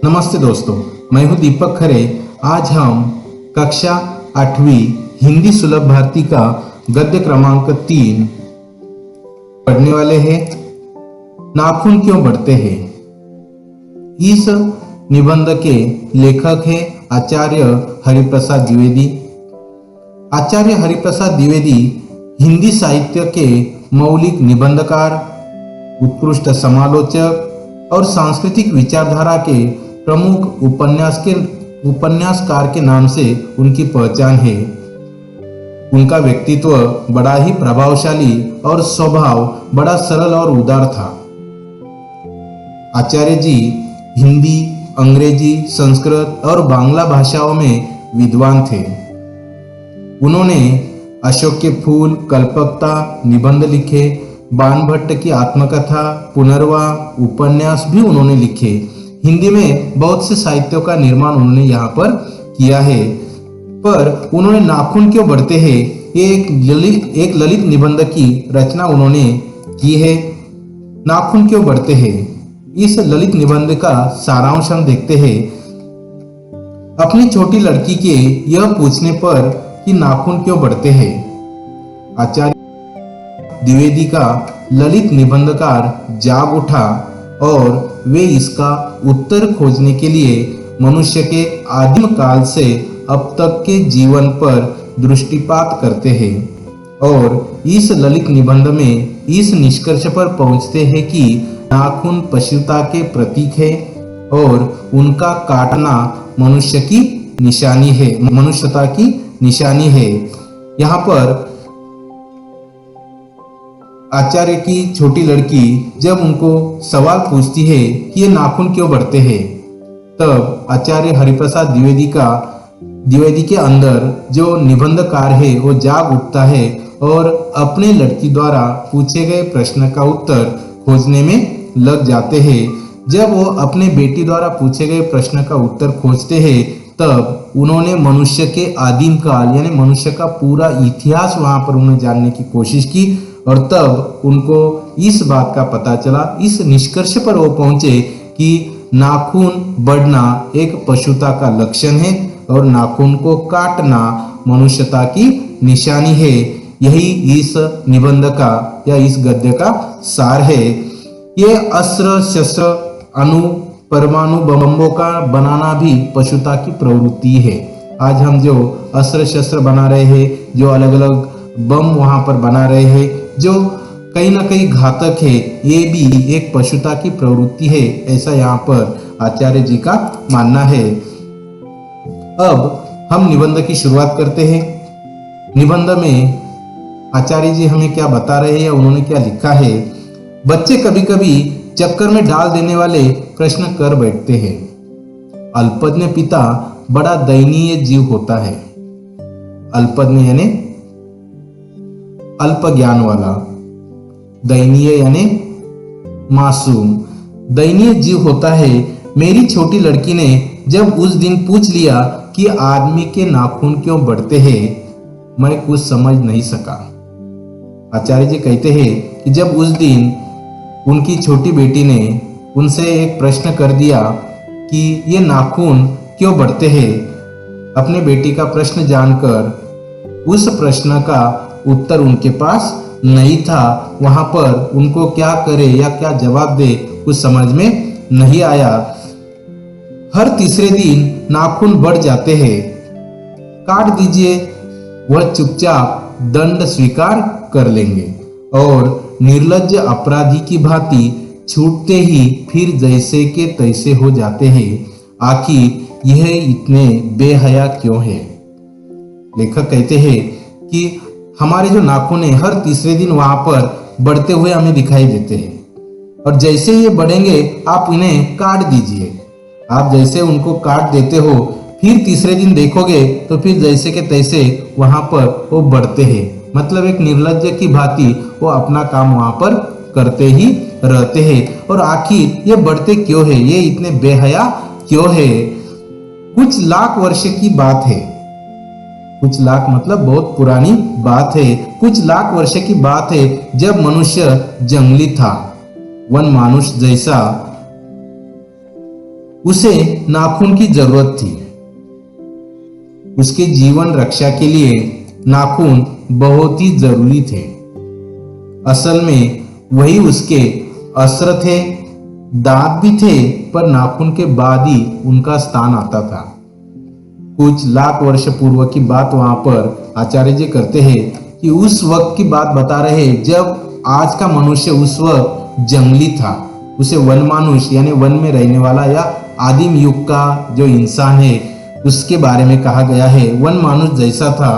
नमस्ते दोस्तों, मैं हूं दीपक खरे। आज हम कक्षा 8वीं हिंदी सुलभ भारती का गद्य क्रमांक 3 पढ़ने वाले हैं। नाखून क्यों बढ़ते हैं। इस निबंध के लेखक हैं आचार्य हरिप्रसाद द्विवेदी। आचार्य हरिप्रसाद द्विवेदी हिंदी साहित्य के मौलिक निबंधकार, उत्कृष्ट समालोचक और सांस्कृतिक विचारधारा के प्रमुख उपन्यासकार के नाम से उनकी पहचान है। उनका व्यक्तित्व बड़ा ही प्रभावशाली और स्वभाव बड़ा सरल और उदार था। आचार्य जी हिंदी, अंग्रेजी, संस्कृत और बांग्ला भाषाओं में विद्वान थे। उन्होंने अशोक के फूल, कल्पकता निबंध लिखे, बाणभट्ट की आत्मकथा, पुनर्वा उपन्यास भी उन्होंने लिखे। हिंदी में बहुत से साहित्यों का निर्माण उन्होंने यहाँ पर किया है। पर उन्होंने नाखून क्यों बढ़ते हैं, ये एक ललित निबंध की रचना उन्होंने की है। नाखून क्यों बढ़ते हैं, इस ललित निबंध का सारांश हम देखते हैं। अपनी छोटी लड़की के यह पूछने पर कि नाखून क्यों बढ़ते हैं, आचार्य द्विवेदी का ललित निबंधकार जाग उठा और वे इसका उत्तर खोजने के लिए मनुष्य के आदिम काल से अब तक के जीवन पर दृष्टिपात करते हैं और इस ललित निबंध में इस निष्कर्ष पर पहुंचते हैं कि नाखून पशुता के प्रतीक है और उनका काटना मनुष्य की निशानी है, मनुष्यता की निशानी है। यहाँ पर आचार्य की छोटी लड़की जब उनको सवाल पूछती है कि ये नाखून क्यों बढ़ते हैं, तब आचार्य हरिप्रसाद द्विवेदी के अंदर जो निबंधकार है वो जाग उठता है और अपने लड़की द्वारा पूछे गए प्रश्न का उत्तर खोजने में लग जाते हैं। जब वो अपने बेटी द्वारा पूछे गए प्रश्न का उत्तर खोजते हैं, तब उन्होंने मनुष्य के आदिम काल यानी मनुष्य का पूरा इतिहास वहां पर उन्हें जानने की कोशिश की और तब उनको इस बात का पता चला, इस निष्कर्ष पर वो पहुंचे कि नाखून बढ़ना एक पशुता का लक्षण है और नाखून को काटना मनुष्यता की निशानी है। यही इस निबंध का या इस गद्य का सार है। ये अस्त्र शस्त्र अणु परमाणु बमों का बनाना भी पशुता की प्रवृत्ति है। आज हम जो अस्त्र शस्त्र बना रहे हैं, जो अलग अलग बम वहां पर बना रहे हैं, जो कहीं ना कहीं घातक है, ये भी एक पशुता की प्रवृत्ति है, ऐसा यहाँ पर आचार्य जी का मानना है। अब हम निबंध की शुरुआत करते हैं। निबंध में आचार्य जी हमें क्या बता रहे हैं या उन्होंने क्या लिखा है। बच्चे कभी कभी चक्कर में डाल देने वाले प्रश्न कर बैठते हैं। अल्पज्ञ पिता बड़ा दयनीय जीव होता है। अल्पज्ञ यानी अल्प ज्ञान वाला, दयनीय यानी मासूम, दयनीय जीव होता है। मेरी छोटी लड़की ने जब उस दिन पूछ लिया कि आदमी के नाखून क्यों बढ़ते हैं, मैं कुछ समझ नहीं सका। आचार्य जी कहते हैं कि जब उस दिन उनकी छोटी बेटी ने उनसे एक प्रश्न कर दिया कि ये नाखून क्यों बढ़ते हैं, अपने बेटी का प्रश्न जानकर उस प्रश्न का उत्तर उनके पास नहीं था। वहां पर उनको क्या करे या क्या जवाब दे कुछ समझ में नहीं आया। हर तीसरे दिन नाखून बढ़ जाते हैं, काट दीजिए, वह चुपचाप दंड स्वीकार कर लेंगे और निर्लज्ज अपराधी की भांति छूटते ही फिर जैसे के तैसे हो जाते हैं। आखिर यह इतने बेहया क्यों है। लेखक कहते हैं कि हमारे जो नाखून है हर तीसरे दिन वहां पर बढ़ते हुए हमें दिखाई देते हैं और जैसे ये बढ़ेंगे आप इन्हें काट दीजिए। आप जैसे उनको काट देते हो, फिर तीसरे दिन देखोगे तो फिर जैसे के तैसे वहां पर वो बढ़ते हैं। मतलब एक निर्लज्ज की भांति वो अपना काम वहां पर करते ही रहते हैं। और आखिर ये बढ़ते क्यों है, ये इतने बेहया क्यों है। कुछ लाख वर्ष की बात है, कुछ लाख मतलब बहुत पुरानी बात है। कुछ लाख वर्ष की बात है जब मनुष्य जंगली था, वन मानुष जैसा उसे नाखून की जरूरत थी। उसके जीवन रक्षा के लिए नाखून बहुत ही जरूरी थे। असल में वही उसके अस्त्र थे। दांत भी थे, पर नाखून के बाद ही उनका स्थान आता था। कुछ लाख वर्ष पूर्व की बात वहां पर आचार्य जी करते हैं कि उस वक्त की बात बता रहे हैं जब आज का मनुष्य उस वक्त जंगली था। उसे वन मानुष यानी वन में रहने वाला या आदिम युग का जो इंसान है उसके बारे में कहा गया है। वन मानुष जैसा था,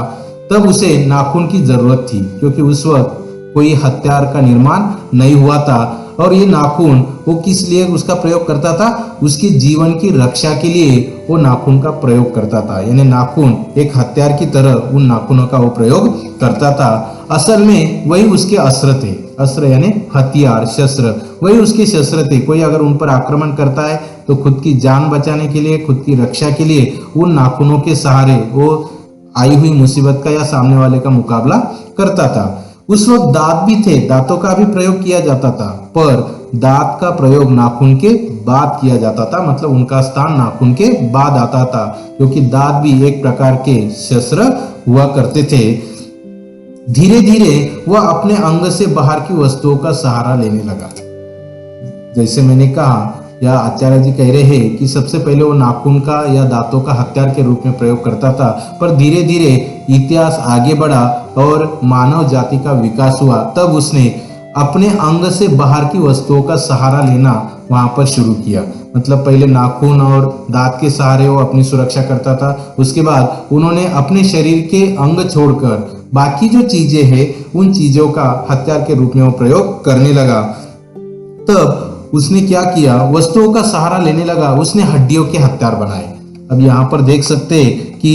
तब उसे नाखून की जरूरत थी क्योंकि उस वक्त कोई हथियार का निर्माण नहीं हुआ था। और ये नाखून वो किस लिए उसका प्रयोग करता था? उसके जीवन की रक्षा के लिए वो नाखून का प्रयोग करता था। यानी नाखून एक हथियार की तरह उन नाखूनों का वो प्रयोग करता था। असल में वही उसके अस्त्र थे। अस्त्र यानी हथियार, शस्त्र, वही उसके शस्त्र थे। कोई अगर उन पर आक्रमण करता है तो खुद की जान बचाने के लिए, खुद की रक्षा के लिए उन नाखूनों के सहारे वो आई हुई मुसीबत का या सामने वाले का मुकाबला करता था। उस वक्त दांत भी थे, दांतों का भी प्रयोग किया जाता था, पर दांत का प्रयोग नाखून के बाद किया जाता था। मतलब उनका स्थान नाखून के बाद आता था, क्योंकि दांत भी एक प्रकार के शस्त्र हुआ करते थे। धीरे धीरे वह अपने अंग से बाहर की वस्तुओं का सहारा लेने लगा। जैसे मैंने कहा या आचार्य जी कह रहे हैं कि सबसे पहले वो नाखून का या दांतों का हथियार के रूप में प्रयोग करता था, पर धीरे धीरे इतिहास आगे बढ़ा और मानव जाति का विकास हुआ। तब उसने अपने अंग से बाहर की वस्तुओं का सहारा लेना वहां पर शुरू किया। मतलब पहले नाखून और दांत के सहारे वो अपनी सुरक्षा करता था। उसके बाद उन्होंने अपने शरीर के अंग छोड़कर बाकी जो चीजें हैं उन चीजों का हथियार के रूप में वो प्रयोग करने लगा। तब उसने क्या किया? वस्तुओं का सहारा लेने लगा। उसने हड्डियों के हथियार बनाए। अब यहाँ पर देख सकते हैं कि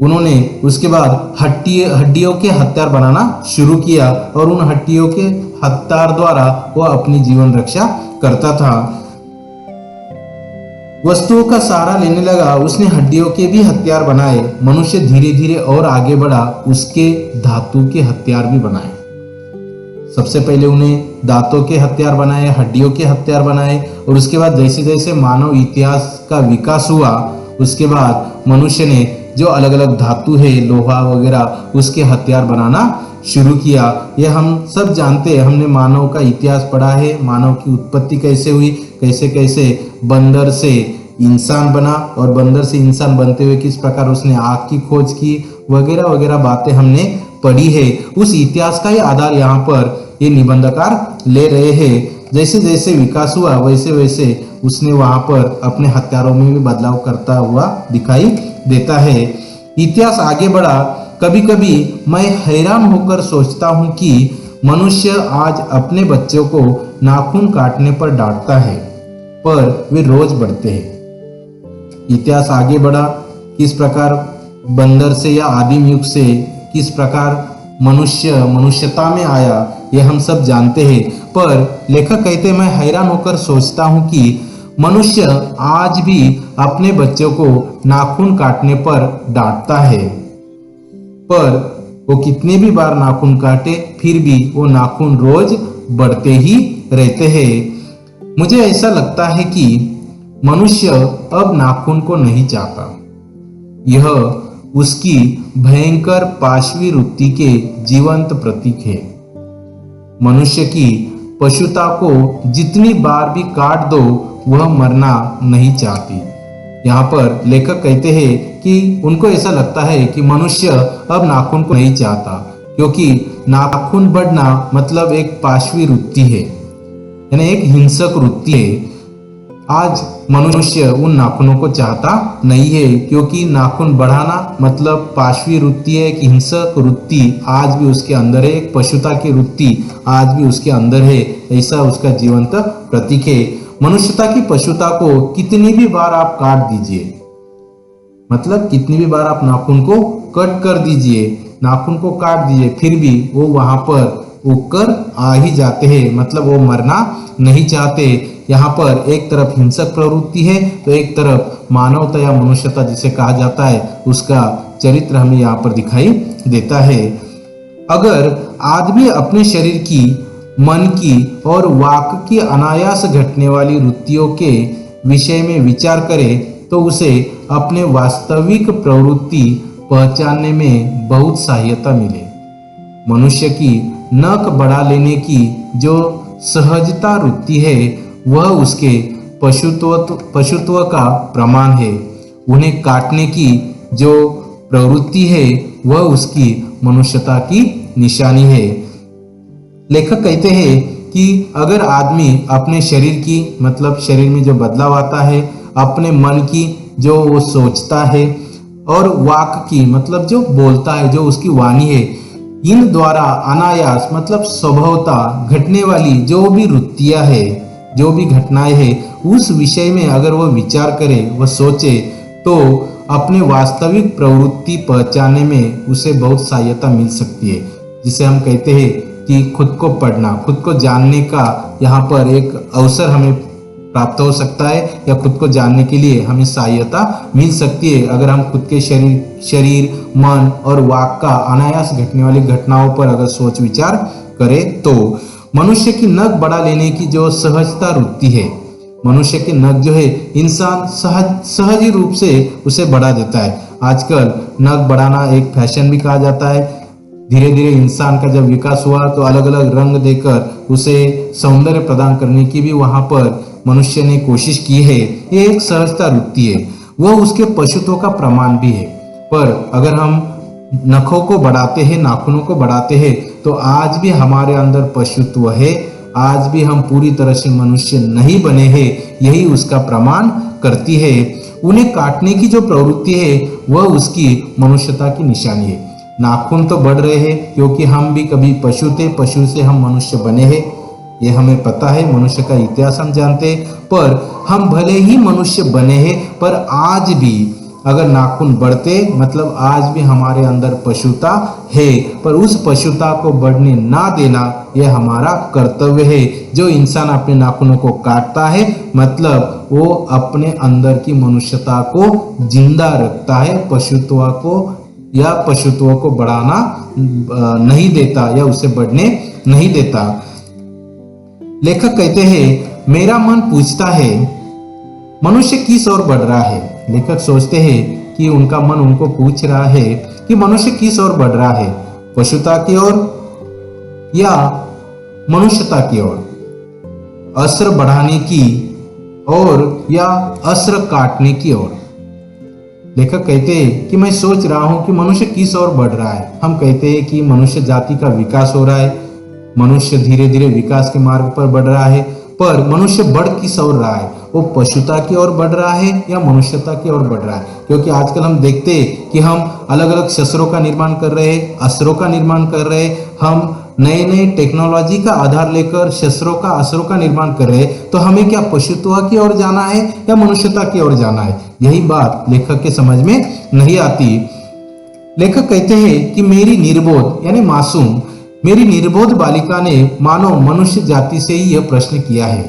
उन्होंने उसके बाद हड्डियों के हथियार बनाना शुरू किया और उन हड्डियों के हथियार द्वारा वह अपनी जीवन रक्षा करता था। वस्तुओं का सहारा लेने लगा। उसने हड्डियों के भी हथियार बनाए। मनुष्य धीरे धीरे और आगे बढ़ा, उसके धातु के हथियार भी बनाए। सबसे पहले उन्हें दांतों के हथियार बनाए, हड्डियों के हथियार बनाए, और उसके बाद जैसे जैसे मानव इतिहास का विकास हुआ, उसके बाद मनुष्य ने जो अलग अलग धातु है, लोहा वगैरह, उसके हथियार बनाना शुरू किया। यह हम सब जानते हैं। हमने मानव का इतिहास पढ़ा है, मानव की उत्पत्ति कैसे हुई, कैसे कैसे बंदर से इंसान बना और बंदर से इंसान बनते हुए किस प्रकार उसने आग की खोज की, वगैरह वगैरह बातें हमने पढ़ी है। उस इतिहास का ही आधार यहाँ पर ये निबंधकार ले रहे हैं। जैसे जैसे विकास हुआ वैसे वैसे उसने वहां पर अपने हथियारों में भी बदलाव करता हुआ दिखाई देता है। इतिहास आगे बढ़ा। कभी कभी मैं हैरान होकर सोचता हूँ कि मनुष्य आज अपने बच्चों को नाखून काटने पर डांटता है, पर वे रोज बढ़ते हैं। इतिहास आगे बढ़ा, किस प्रकार बंदर से या आदिम युग से किस प्रकार मनुष्यता में आया, यह हम सब जानते हैं। पर लेखक कहते हैं, मैं हैरान होकर सोचता हूँ कि मनुष्य आज भी अपने बच्चों को नाखून काटने पर डांटता है, पर वो कितने भी बार नाखून काटे फिर भी वो नाखून रोज बढ़ते ही रहते हैं। मुझे ऐसा लगता है कि मनुष्य अब नाखून को नहीं चाहता। यह उसकी भयंकर पाशवी वृत्ति के जीवंत प्रतीक है। मनुष्य की पशुता को जितनी बार भी काट दो वह मरना नहीं चाहती। यहाँ पर लेखक कहते हैं कि उनको ऐसा लगता है कि मनुष्य अब नाखून को नहीं चाहता, क्योंकि नाखून बढ़ना मतलब एक पाशवी वृत्ति है, यानी एक हिंसक वृत्ति है। आज मनुष्य उन नाखूनों को चाहता नहीं है, क्योंकि नाखून बढ़ाना मतलब पाशवी वृत्ति है, एक हिंसक वृत्ति आज भी उसके अंदर है, एक पशुता की वृत्ति आज भी उसके अंदर है। ऐसा उसका जीवंत प्रतीक है। मनुष्यता की पशुता को कितनी भी बार आप काट दीजिए, मतलब कितनी भी बार आप नाखून को कट कर दीजिए, नाखून को काट दीजिए, फिर भी वो वहां पर उगकर आ ही जाते हैं। मतलब वो मरना नहीं चाहते। यहाँ पर एक तरफ हिंसक प्रवृत्ति है तो एक तरफ मानवता या मनुष्यता जिसे कहा जाता है उसका चरित्र हमें यहाँ पर दिखाई देता है। अगर आदमी अपने शरीर की, मन की और वाक की अनायास घटने वाली वृत्तियों के विषय में विचार करे तो उसे अपने वास्तविक प्रवृत्ति पहचानने में बहुत सहायता मिले। मनुष्य की नख बढ़ा लेने की जो सहजता वृत्ति है वह उसके पशुत्व का प्रमाण है। उन्हें काटने की जो प्रवृत्ति है वह उसकी मनुष्यता की निशानी है। लेखक कहते हैं कि अगर आदमी अपने शरीर की मतलब शरीर में जो बदलाव आता है, अपने मन की जो वो सोचता है और वाक की मतलब जो बोलता है, जो उसकी वाणी है, इन द्वारा अनायास मतलब स्वभावता घटने वाली जो भी वृत्तियां है, जो भी घटनाएं है, उस विषय में अगर वह विचार करे, वह सोचे तो अपने वास्तविक प्रवृत्ति पहचानने में उसे बहुत सहायता मिल सकती है। जिसे हम कहते हैं कि खुद को पढ़ना, खुद को जानने का यहाँ पर एक अवसर हमें प्राप्त हो सकता है या खुद को जानने के लिए हमें सहायता मिल सकती है अगर हम खुद के शरीर, मन और वाक का अनायास घटने वाली घटनाओं पर अगर सोच विचार करें तो। मनुष्य की नख बढ़ा लेने की जो सहजता वृत्ति है, मनुष्य के नख जो है इंसान सहज ही रूप से उसे बढ़ा देता है। आजकल नख बढ़ाना एक फैशन भी कहा जाता है। धीरे धीरे इंसान का जब विकास हुआ तो अलग अलग रंग देकर उसे सौंदर्य प्रदान करने की भी वहां पर मनुष्य ने कोशिश की है। ये एक सहजता वृत्ति है, वह उसके पशुत्व का प्रमाण भी है। पर अगर हम नखों को बढ़ाते हैं, नाखूनों को बढ़ाते हैं, तो आज भी हमारे अंदर पशुत्व है, आज भी हम पूरी तरह से मनुष्य नहीं बने हैं, यही उसका प्रमाण करती है। उन्हें काटने की जो प्रवृत्ति है वह उसकी मनुष्यता की निशानी है। नाखून तो बढ़ रहे हैं क्योंकि हम भी कभी पशु थे, पशु से हम मनुष्य बने हैं, ये हमें पता है, मनुष्य का इतिहास हम जानते हैं। पर हम भले ही मनुष्य बने हैं, पर आज भी अगर नाखून बढ़ते मतलब आज भी हमारे अंदर पशुता है, पर उस पशुता को बढ़ने ना देना यह हमारा कर्तव्य है। जो इंसान अपने नाखूनों को काटता है मतलब वो अपने अंदर की मनुष्यता को जिंदा रखता है, पशुत्व को या पशुत्व को बढ़ाना नहीं देता या उसे बढ़ने नहीं देता। लेखक कहते हैं, मेरा मन पूछता है मनुष्य किस ओर बढ़ रहा है। लेखक सोचते हैं कि उनका मन उनको पूछ रहा है कि मनुष्य किस ओर बढ़ रहा है, पशुता की ओर या मनुष्यता की ओर, अस्त्र बढ़ाने की ओर या अस्त्र काटने की ओर। लेखक कहते हैं कि मैं सोच रहा हूं कि मनुष्य किस ओर बढ़ रहा है। हम कहते हैं कि मनुष्य जाति का विकास हो रहा है, मनुष्य धीरे धीरे विकास के मार्ग पर बढ़ रहा है, पर मनुष्य बढ़ किस ओर रहा है, वो पशुता की ओर बढ़ रहा है या मनुष्यता की ओर बढ़ रहा है। क्योंकि आजकल हम देखते हैं कि हम अलग अलग शस्त्रों का निर्माण कर रहे हैं, अस्त्रों का निर्माण कर रहे हैं, हम नए नए टेक्नोलॉजी का आधार लेकर शस्त्रों का अस्त्रों का निर्माण कर रहे हैं। तो हमें क्या पशुत्व की ओर जाना है या मनुष्यता की ओर जाना है, यही बात लेखक के समझ में नहीं आती। लेखक कहते हैं कि मेरी निर्बोध यानी मासूम, मेरी निर्बोध बालिका ने मानो मनुष्य जाति से ही यह प्रश्न किया है।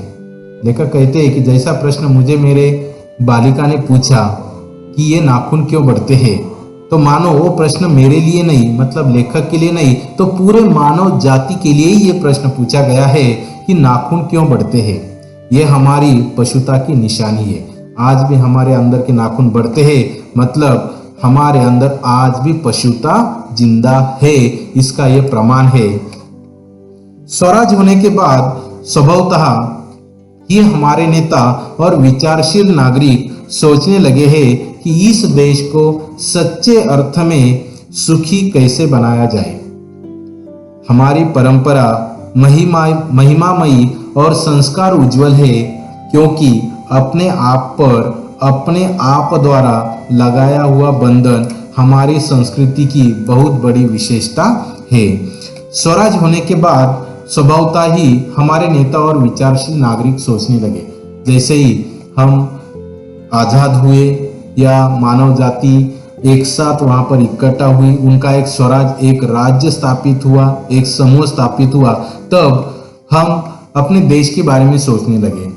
लेखक कहते हैं कि जैसा प्रश्न मुझे मेरे बालिका ने पूछा कि ये नाखून क्यों बढ़ते हैं, तो मानो वो प्रश्न मेरे लिए नहीं मतलब लेखक के लिए नहीं, तो पूरे मानव जाति के लिए ही ये प्रश्न पूछा गया है कि नाखून क्यों बढ़ते हैं। ये हमारी पशुता की निशानी है। आज भी हमारे अंदर के नाखून बढ़ते हैं मतलब हमारे अंदर आज भी पशुता जिंदा है, इसका यह प्रमाण है। स्वराज होने के बाद स्वभावतः ये हमारे नेता और विचारशील नागरिक सोचने लगे हैं कि इस देश को सच्चे अर्थ में सुखी कैसे बनाया जाए। हमारी परंपरा महिमामयी और संस्कार उज्जवल है क्योंकि अपने आप पर अपने आप द्वारा लगाया हुआ बंधन हमारी संस्कृति की बहुत बड़ी विशेषता है। स्वराज होने के बाद स्वभावतः ही हमारे नेता और विचारशील नागरिक सोचने लगे, जैसे ही हम आजाद हुए या मानव जाति एक साथ वहां पर इकट्ठा हुई, उनका एक स्वराज एक राज्य स्थापित हुआ, एक समूह स्थापित हुआ, तब हम अपने देश के बारे में सोचने लगे।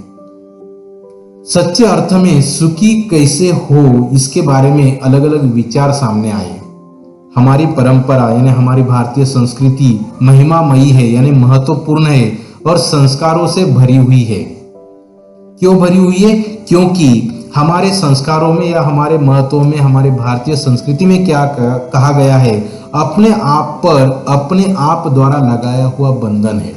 सच्चे अर्थ में सुखी कैसे हो इसके बारे में अलग अलग विचार सामने आए। हमारी परंपरा यानी हमारी भारतीय संस्कृति महिमामयी है यानी महत्वपूर्ण है और संस्कारों से भरी हुई है। क्यों भरी हुई है? क्योंकि हमारे संस्कारों में या हमारे महत्वों में, हमारे भारतीय संस्कृति में क्या कहा गया है? अपने आप पर अपने आप द्वारा लगाया हुआ बंधन है।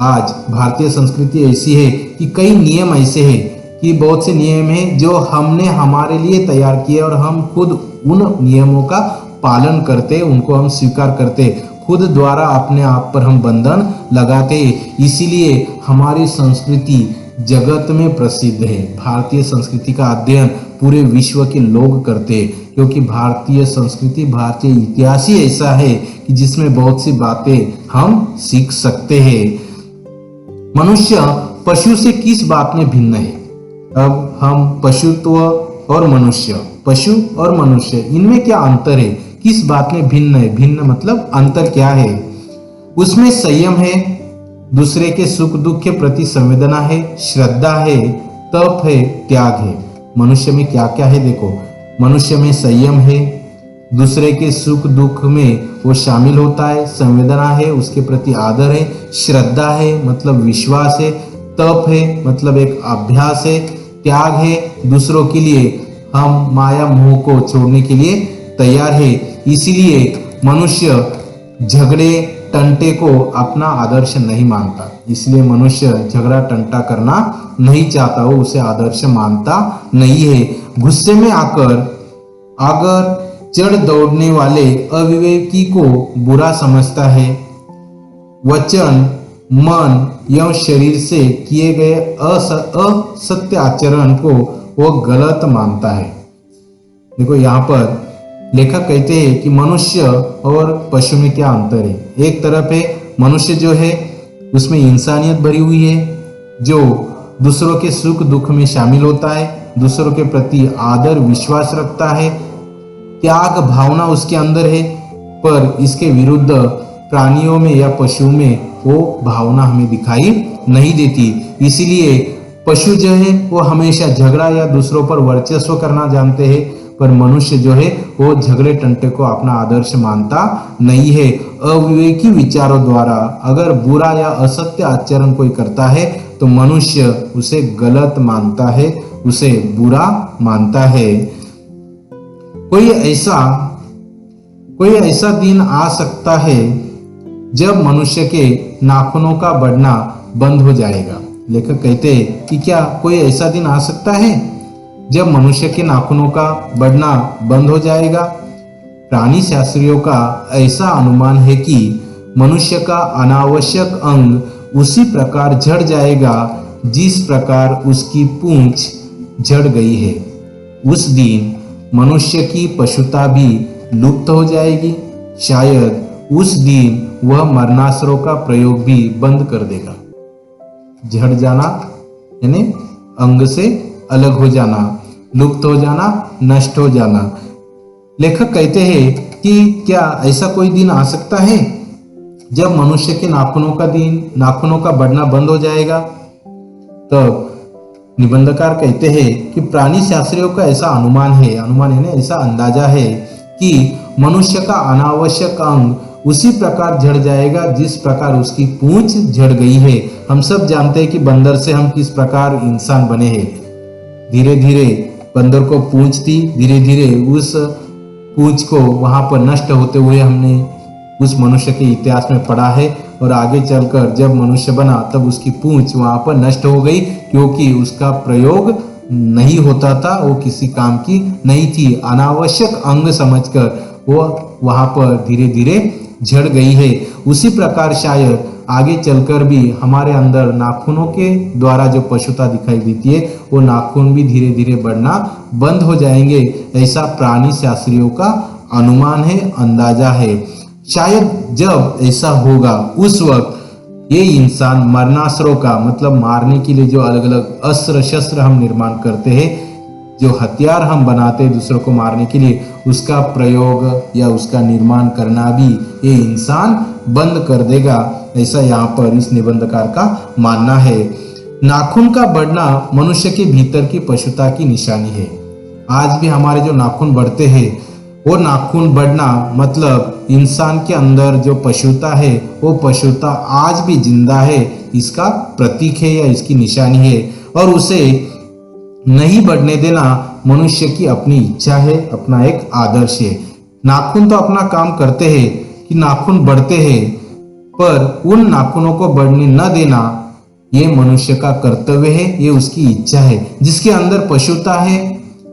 आज भारतीय संस्कृति ऐसी है कि कई नियम ऐसे हैं कि बहुत से नियम हैं जो हमने हमारे लिए तैयार किए और हम खुद उन नियमों का पालन करते, उनको हम स्वीकार करते, खुद द्वारा अपने आप पर हम बंधन लगाते। इसीलिए हमारी संस्कृति जगत में प्रसिद्ध है। भारतीय संस्कृति का अध्ययन पूरे विश्व के लोग करते हैं, क्योंकि भारतीय संस्कृति, भारतीय इतिहास ही ऐसा है कि जिसमें बहुत सी बातें हम सीख सकते हैं। मनुष्य पशु से किस बात में भिन्न है? अब हम पशुत्व और मनुष्य, पशु और मनुष्य, इनमें क्या अंतर है? किस बात में भिन्न है? भिन्न मतलब अंतर क्या है? उसमें संयम है, दूसरे के सुख दुख के प्रति संवेदना है, श्रद्धा है, तप है, त्याग है। मनुष्य में क्या क्या है? देखो, मनुष्य में संयम है, दूसरे के सुख दुख में वो शामिल होता है, संवेदना है, उसके प्रति आदर है, श्रद्धा है मतलब विश्वास है, तप है मतलब एक अभ्यास है, त्याग है, दूसरों के लिए हम माया मोह को छोड़ने के लिए तैयार है। इसीलिए मनुष्य झगड़े टंटे को अपना आदर्श नहीं मानता, इसलिए मनुष्य झगड़ा टंटा करना नहीं चाहता, वो उसे आदर्श मानता नहीं है। गुस्से में आकर अगर चढ़ दौड़ने वाले अविवेकी को बुरा समझता है, वचन, मन एवं शरीर से किए गए असत्य आचरण को वो गलत मानता है। देखो, यहाँ पर लेखक कहते हैं कि मनुष्य और पशु में क्या अंतर है। एक तरफ है मनुष्य जो है उसमें इंसानियत भरी हुई है, जो दूसरों के सुख दुख में शामिल होता है, दूसरों के प्रति आदर विश्वास रखता है, त्याग भावना उसके अंदर है। पर इसके विरुद्ध प्राणियों में या पशुओं में वो भावना हमें दिखाई नहीं देती। इसीलिए पशु जो है वो हमेशा झगड़ा या दूसरों पर वर्चस्व करना जानते हैं, पर मनुष्य जो है वो झगड़े टंटे को अपना आदर्श मानता नहीं है। अविवेकी विचारों द्वारा अगर बुरा या असत्य आचरण कोई करता है तो मनुष्य उसे गलत मानता है, उसे बुरा मानता है। कोई ऐसा दिन आ सकता है जब मनुष्य के नाखूनों का बढ़ना बंद हो जाएगा। लेखक कहते हैं कि क्या कोई ऐसा दिन आ सकता है जब मनुष्य के नाखूनों का बढ़ना बंद हो जाएगा? प्राणी शास्त्रियों का ऐसा अनुमान है कि मनुष्य का अनावश्यक अंग उसी प्रकार झड़ जाएगा जिस प्रकार उसकी पूंछ झड़ गई है। उस दिन मनुष्य की पशुता भी लुप्त हो जाएगी। शायद उस दिन वह मरणास्त्रों का प्रयोग भी बंद कर देगा। झड़ जाना यानी अंग से अलग हो जाना, लुप्त हो जाना, नष्ट हो जाना। लेखक कहते हैं कि क्या ऐसा कोई दिन आ सकता है जब मनुष्य के नाखूनों का बढ़ना बंद हो जाएगा? तब निबंधकार कहते हैं कि प्राणी शास्त्रियों का ऐसा अनुमान है, अनुमान है ना, ऐसा अंदाजा है कि मनुष्य का अनावश्यक अंग उसी प्रकार झड़ जाएगा जिस प्रकार उसकी पूंछ झड़ गई है। हम सब जानते हैं कि बंदर से हम किस प्रकार इंसान बने हैं। धीरे धीरे बंदर को पूंछ थी, धीरे धीरे उस पूंछ को वहां पर नष्ट होते हुए हमने उस मनुष्य के इतिहास में पढ़ा है, और आगे चलकर जब मनुष्य बना तब उसकी पूंछ वहां पर नष्ट हो गई, क्योंकि उसका प्रयोग नहीं होता था, वो किसी काम की नहीं थी। अनावश्यक अंग समझकर वो वहां पर धीरे धीरे झड़ गई है। उसी प्रकार शायद आगे चलकर भी हमारे अंदर नाखूनों के द्वारा जो पशुता दिखाई देती है, वो नाखून भी धीरे धीरे बढ़ना बंद हो जाएंगे। ऐसा प्राणी शास्त्रियों का अनुमान है, अंदाजा है। शायद जब ऐसा होगा उस वक्त ये इंसान मरणास्त्रों का मतलब मारने के लिए जो अलग अलग अस्त्र शस्त्र हम निर्माण करते हैं, जो हथियार हम बनाते हैं दूसरों को मारने के लिए, उसका प्रयोग या उसका निर्माण करना भी ये इंसान बंद कर देगा। ऐसा यहाँ पर इस निबंधकार का मानना है। नाखून का बढ़ना मनुष्य के भीतर की पशुता की निशानी है। आज भी हमारे जो नाखून बढ़ते हैं, वो नाखून बढ़ना मतलब इंसान के अंदर जो पशुता है, वो पशुता आज भी जिंदा है, इसका प्रतीक है या इसकी निशानी है। और उसे नहीं बढ़ने देना मनुष्य की अपनी इच्छा है, अपना एक आदर्श है। नाखून तो अपना काम करते हैं कि नाखून बढ़ते हैं, पर उन नाखूनों को बढ़ने न देना ये मनुष्य का कर्तव्य है, ये उसकी इच्छा है। जिसके अंदर पशुता है,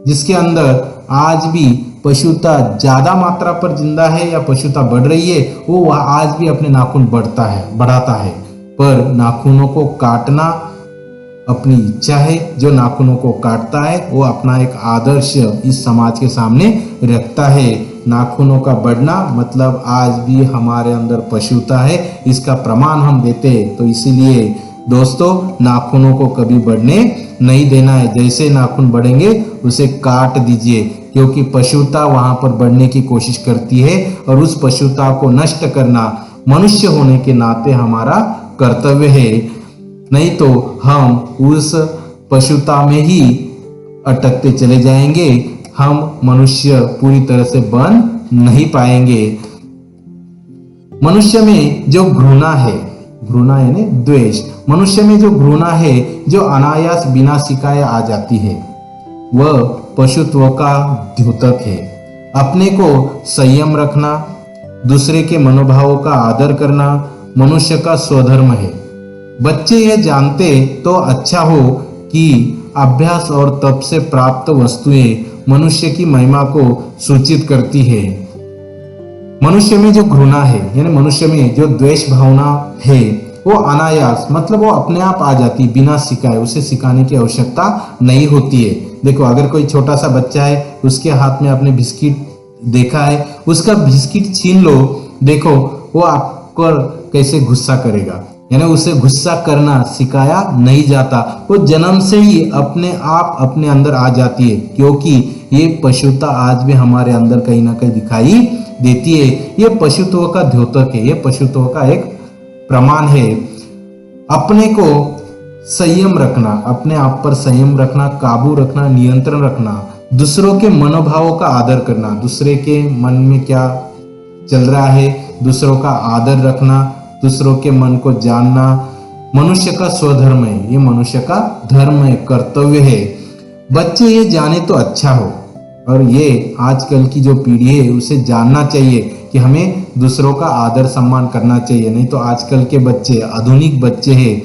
जिसके अंदर आज भी पशुता ज्यादा मात्रा पर जिंदा है या पशुता बढ़ रही है, वो आज भी अपने नाखून बढ़ाता है। पर नाखूनों को काटना अपनी इच्छा है। जो नाखूनों को काटता है वो अपना एक आदर्श इस समाज के सामने रखता है। नाखूनों का बढ़ना मतलब आज भी हमारे अंदर पशुता है, इसका प्रमाण हम देते हैं। तो इसीलिए दोस्तों, नाखूनों को कभी बढ़ने नहीं देना है। जैसे नाखून बढ़ेंगे उसे काट दीजिए, क्योंकि पशुता वहां पर बढ़ने की कोशिश करती है और उस पशुता को नष्ट करना मनुष्य होने के नाते हमारा कर्तव्य है। नहीं तो हम उस पशुता में ही अटकते चले जाएंगे, हम मनुष्य पूरी तरह से बन नहीं पाएंगे। मनुष्य में जो घृणा है, घृणा यानी द्वेष, मनुष्य में जो घृणा है, जो अनायास बिना सिखाए आ जाती है, वह पशुत्व का द्योतक है। अपने को संयम रखना, दूसरे के मनोभावों का आदर करना मनुष्य का स्वधर्म है। बच्चे यह जानते तो अच्छा हो कि अभ्यास और तप से प्राप्त वस्तुएं मनुष्य की महिमा को सूचित करती है। मनुष्य में जो घृणा है यानी मनुष्य में जो द्वेष भावना है, वो अनायास मतलब वो अपने आप आ जाती, बिना सिखाए, उसे सिखाने की आवश्यकता नहीं होती है। देखो, अगर कोई छोटा सा बच्चा है, उसके हाथ में आपने बिस्किट देखा है, उसका बिस्किट छीन लो, देखो वो आपको कैसे गुस्सा करेगा, यानी उसे गुस्सा करना सिखाया नहीं जाता, वो जन्म से ही अपने आप अपने अंदर आ जाती है। क्योंकि ये पशुता आज भी हमारे अंदर कहीं ना कहीं दिखाई देती है। ये पशुत्व का द्योतक है, ये पशुत्व का एक प्रमाण है। अपने को संयम रखना, अपने आप पर संयम रखना, काबू रखना, नियंत्रण रखना, दूसरों के मनोभावों का आदर करना, दूसरे के मन में क्या चल रहा है, दूसरों का आदर रखना, दूसरों के मन को जानना मनुष्य का स्वधर्म है, ये मनुष्य का धर्म है, कर्तव्य है। बच्चे ये जाने तो अच्छा हो, और ये आजकल की जो पीढ़ी है उसे जानना चाहिए कि हमें दूसरों का आदर सम्मान करना चाहिए। नहीं तो आजकल के बच्चे, आधुनिक बच्चे हैं,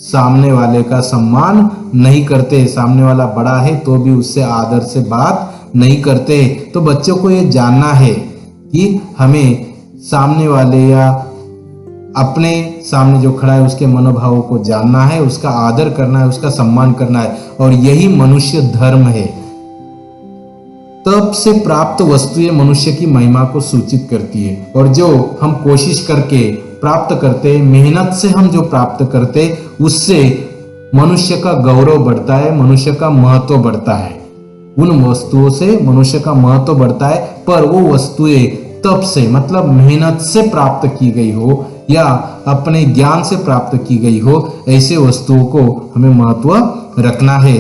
सामने वाले का सम्मान नहीं करते, सामने वाला बड़ा है तो भी उससे आदर से बात नहीं करते। तो बच्चों को ये जानना है कि हमें सामने वाले या अपने सामने जो खड़ा है उसके मनोभावों को जानना है, उसका आदर करना है, उसका सम्मान करना है, और यही मनुष्य धर्म है। तप से प्राप्त वस्तुएं मनुष्य की महिमा को सूचित करती है, और जो हम कोशिश करके प्राप्त करते, मेहनत से हम जो प्राप्त करते, उससे मनुष्य का गौरव बढ़ता है, मनुष्य का महत्व बढ़ता है। उन वस्तुओं से मनुष्य का महत्व बढ़ता है, पर वो वस्तुएं तप से मतलब मेहनत से प्राप्त की गई हो या अपने ज्ञान से प्राप्त की गई हो, ऐसे वस्तुओं को हमें महत्व रखना है।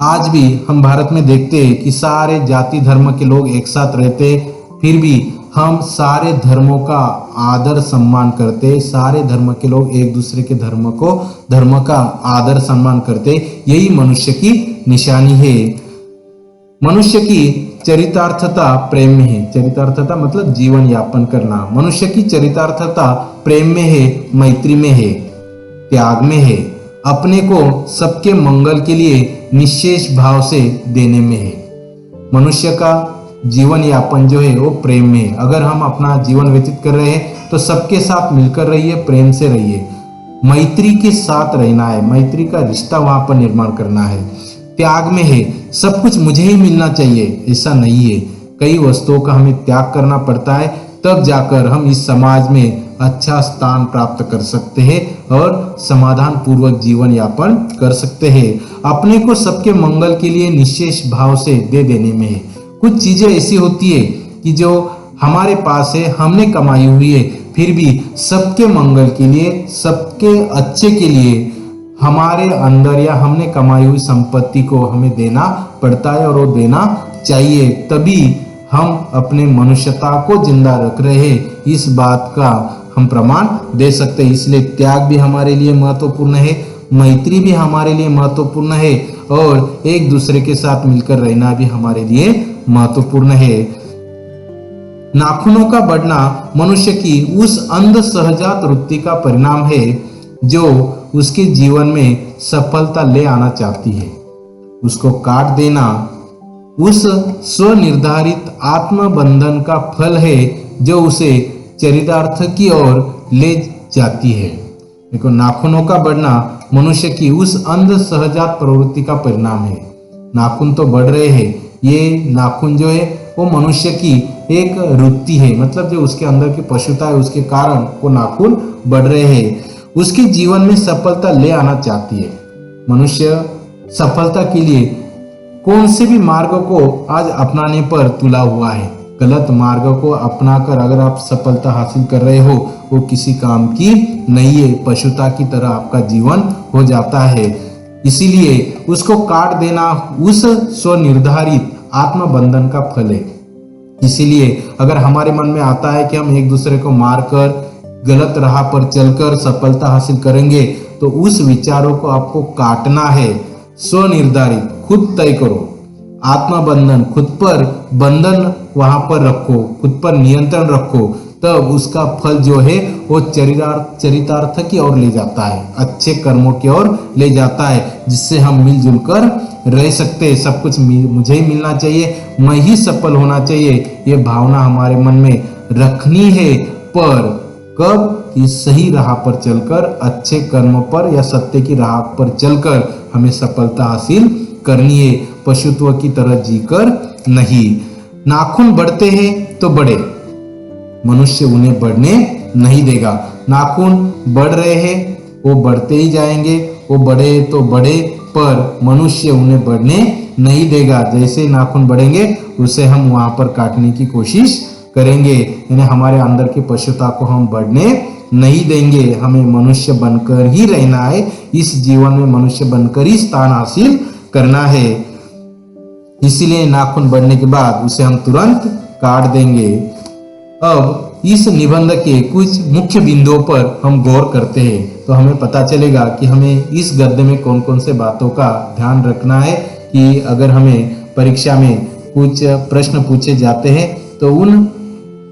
आज भी हम भारत में देखते हैं कि सारे जाति धर्म के लोग एक साथ रहते, फिर भी हम सारे धर्मों का आदर सम्मान करते, सारे धर्म के लोग एक दूसरे के धर्म का आदर सम्मान करते। यही मनुष्य की निशानी है। मनुष्य की चरितार्थता प्रेम में है। चरितार्थता मतलब जीवन यापन करना। मनुष्य की चरितार्थता प्रेम में है, मैत्री में है, त्याग में है, अपने को सबके मंगल के लिए निश्चेष भाव से देने में है। मनुष्य का जीवन यापन जो है वो प्रेम में है। अगर हम अपना जीवन व्यतीत कर रहे हैं तो सबके साथ मिलकर रहिए, प्रेम से रहिए, मैत्री के साथ रहना है, मैत्री का रिश्ता वहां पर निर्माण करना है। त्याग में है, सब कुछ मुझे ही मिलना चाहिए, ऐसा नहीं है। कई वस्तुओं का हमें त्याग करना पड़ता है, तब जाकर हम इस समाज में अच्छा स्थान प्राप्त कर सकते हैं और समाधान पूर्वक जीवन यापन कर सकते हैं। अपने को सबके मंगल के लिए निश्चेष भाव से दे देने में है। कुछ चीजें ऐसी होती है कि जो हमारे पास है, हमने कमाई हुई है, फिर भी सबके मंगल के लिए, सबके अच्छे के लिए हमारे अंदर या हमने कमाई हुई संपत्ति को हमें देना पड़ता है और वो देना चाहिए, तभी हम अपने मनुष्यता को जिंदा रख रहे हैं। इस बात का हम प्रमाण दे सकते हैं। इसलिए त्याग भी हमारे लिए महत्वपूर्ण है। मैत्री भी हमारे लिए महत्वपूर्ण है और एक दूसरे के साथ मिलकर रहना भी हमारे लिए महत्वपूर्ण है। नाखूनों का बढ़ना मनुष्य की उस अंध सहजात वृत्ति का परिणाम है जो उसके जीवन में सफलता ले आना चाहती है। उसको काट देना उस स्वनिर्धारित आत्मबंधन का फल है जो उसे चरितार्थ की ओर ले जाती है। देखो, नाखूनों का बढ़ना मनुष्य की उस अंध सहजात प्रवृत्ति का परिणाम है। नाखून तो बढ़ रहे हैं, ये नाखून जो है वो मनुष्य की एक वृत्ति है, मतलब जो उसके अंदर की पशुता है उसके कारण वो नाखून बढ़ रहे हैं। उसके जीवन में सफलता ले आना चाहती है। मनुष्य सफलता के लिए कौन से भी मार्ग को आज अपनाने पर तुला हुआ है। गलत मार्ग को अपनाकर अगर आप सफलता हासिल कर रहे हो वो किसी काम की नहीं है, पशुता की तरह आपका जीवन हो जाता है। इसीलिए उसको काट देना उस स्वनिर्धारित आत्मबंधन का फल है। इसीलिए अगर हमारे मन में आता है कि हम एक दूसरे को मारकर गलत राह पर चलकर सफलता हासिल करेंगे तो उस विचारों को आपको काटना है। स्वनिर्धारित खुद तय करो, आत्मबंधन खुद पर बंधन वहां पर रखो, खुद पर नियंत्रण रखो, तब उसका फल जो है वो चरितार्थ की ओर ले जाता है, अच्छे कर्मों की ओर ले जाता है, जिससे हम मिलजुल कर रह सकते हैं। सब कुछ मुझे ही मिलना चाहिए, मैं ही सफल होना चाहिए, ये भावना हमारे मन में रखनी है। पर कब? कि सही राह पर चलकर, अच्छे कर्मों पर या सत्य की राह पर चलकर हमें सफलता हासिल करनी है, पशुत्व की तरह जीकर नहीं। नाखून बढ़ते हैं तो बढ़े, मनुष्य उन्हें बढ़ने नहीं देगा। नाखून बढ़ रहे हैं, वो बढ़ते ही जाएंगे, वो बढ़े तो बढ़े, पर मनुष्य उन्हें बढ़ने नहीं देगा। जैसे नाखून बढ़ेंगे उसे हम वहां पर काटने की कोशिश करेंगे, यानी हमारे अंदर की पशुता को हम बढ़ने नहीं देंगे। हमें मनुष्य बनकर ही रहना है, इस जीवन में मनुष्य बनकर ही स्थान हासिल करना है। इसीलिए नाखून बढ़ने के बाद उसे हम तुरंत काट देंगे। अब इस निबंध के कुछ मुख्य बिंदुओं पर हम गौर करते हैं तो हमें पता चलेगा कि हमें इस गद्य में कौन कौन से बातों का ध्यान रखना है, कि अगर हमें परीक्षा में कुछ प्रश्न पूछे जाते हैं तो उन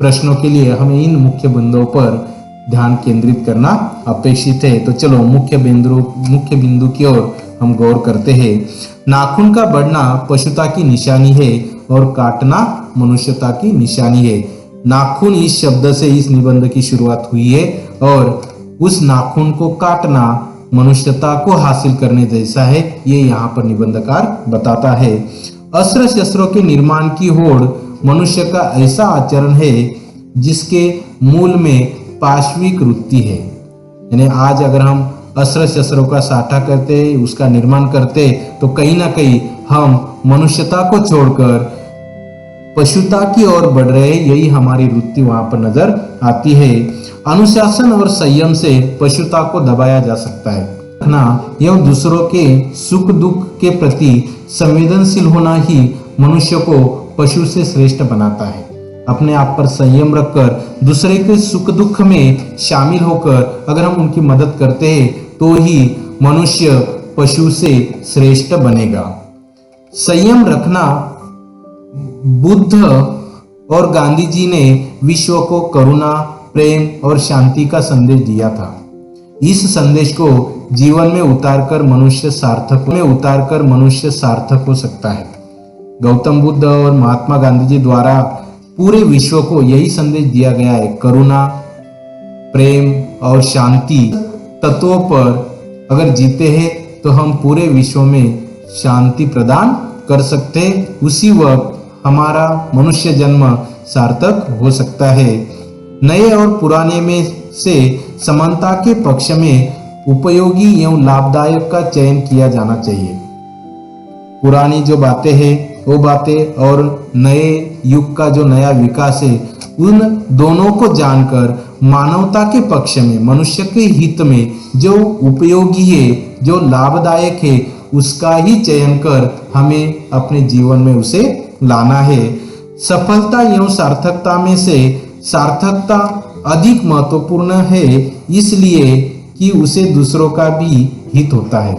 प्रश्नों के लिए हमें इन मुख्य बिंदुओं पर ध्यान केंद्रित करना अपेक्षित है। तो चलो मुख्य बिंदु की ओर हम गौर करते हैं। नाखून का बढ़ना पशुता की निशानी है और काटना मनुष्यता की निशानी है। नाखून इस शब्द से इस निबंध की शुरुआत हुई है और उस नाखून को काटना मनुष्यता को हासिल करने जैसा है, ये यहाँ पर निबंधकार बताता है। अस्त्र शस्त्रों के निर्माण की होड़ मनुष्य का ऐसा आचरण है जिसके मूल में पाशविक वृत्ति है। यानी आज अगर हम अस्त्र शस्त्रों का साठा करते, उसका निर्माण करते, तो कहीं ना कहीं हम मनुष्यता को छोड़कर पशुता की ओर बढ़ रहे, यही हमारी वृत्ति वहां पर नजर आती है। अनुशासन और संयम से पशुता को दबाया जा सकता है ना, एवं दूसरों के सुख दुख के प्रति संवेदनशील होना ही मनुष्य को पशु से श्रेष्ठ बनाता है। अपने आप पर संयम रखकर दूसरे के सुख दुख में शामिल होकर अगर हम उनकी मदद करते हैं तो ही मनुष्य पशु से श्रेष्ठ बनेगा। संयम रखना बुद्ध और गांधी जी ने विश्व को करुणा, प्रेम और शांति का संदेश दिया था। इस संदेश को जीवन में उतारकर मनुष्य सार्थक हो सकता है। गौतम बुद्ध और महात्मा गांधी जी द्वारा पूरे विश्व को यही संदेश दिया गया है, करुणा, प्रेम और शांति तत्वों पर अगर जीते हैं तो हम पूरे विश्व में शांति प्रदान कर सकते हैं। उसी वक्त हमारा मनुष्य जन्म सार्थक हो सकता है। नए और पुराने में से समानता के पक्ष में उपयोगी एवं लाभदायक का चयन किया जाना चाहिए। पुरानी जो बातें हैं वो बातें और नए युग का जो नया विकास है, उन दोनों को जानकर मानवता के पक्ष में, मनुष्य के हित में जो उपयोगी है, जो लाभदायक है, उसका ही चयन कर हमें अपने जीवन में उसे लाना है। सफलता एवं सार्थकता में से सार्थकता अधिक महत्वपूर्ण है, इसलिए कि उसे दूसरों का भी हित होता है।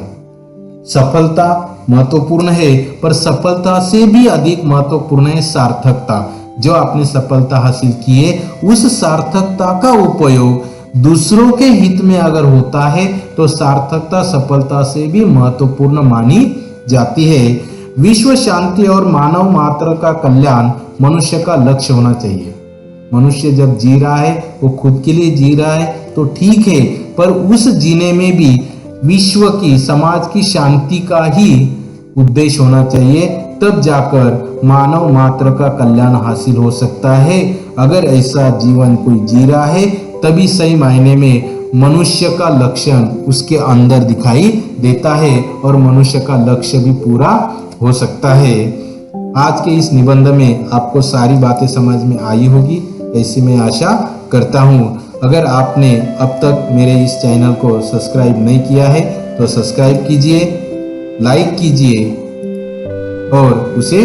सफलता महत्वपूर्ण है, पर सफलता से भी अधिक महत्वपूर्ण है सार्थकता। जो आपने सफलता हासिल की है, उस सार्थकता का उपयोग दूसरों के हित में अगर होता है तो सार्थकता सफलता से भी महत्वपूर्ण मानी जाती है। विश्व शांति और मानव मात्र का कल्याण मनुष्य का लक्ष्य होना चाहिए। मनुष्य जब जी रहा है वो खुद के लिए जी रहा है तो ठीक है, पर उस जीने में भी विश्व की, समाज की शांति का ही उद्देश्य होना चाहिए, तब जाकर मानव मात्र का कल्याण हासिल हो सकता है। अगर ऐसा जीवन कोई जी रहा है तभी सही मायने में मनुष्य का लक्षण उसके अंदर दिखाई देता है और मनुष्य का लक्ष्य भी पूरा हो सकता है। आज के इस निबंध में आपको सारी बातें समझ में आई होगी, ऐसी मैं आशा करता हूँ। अगर आपने अब तक मेरे इस चैनल को सब्सक्राइब नहीं किया है तो सब्सक्राइब कीजिए, लाइक कीजिए और उसे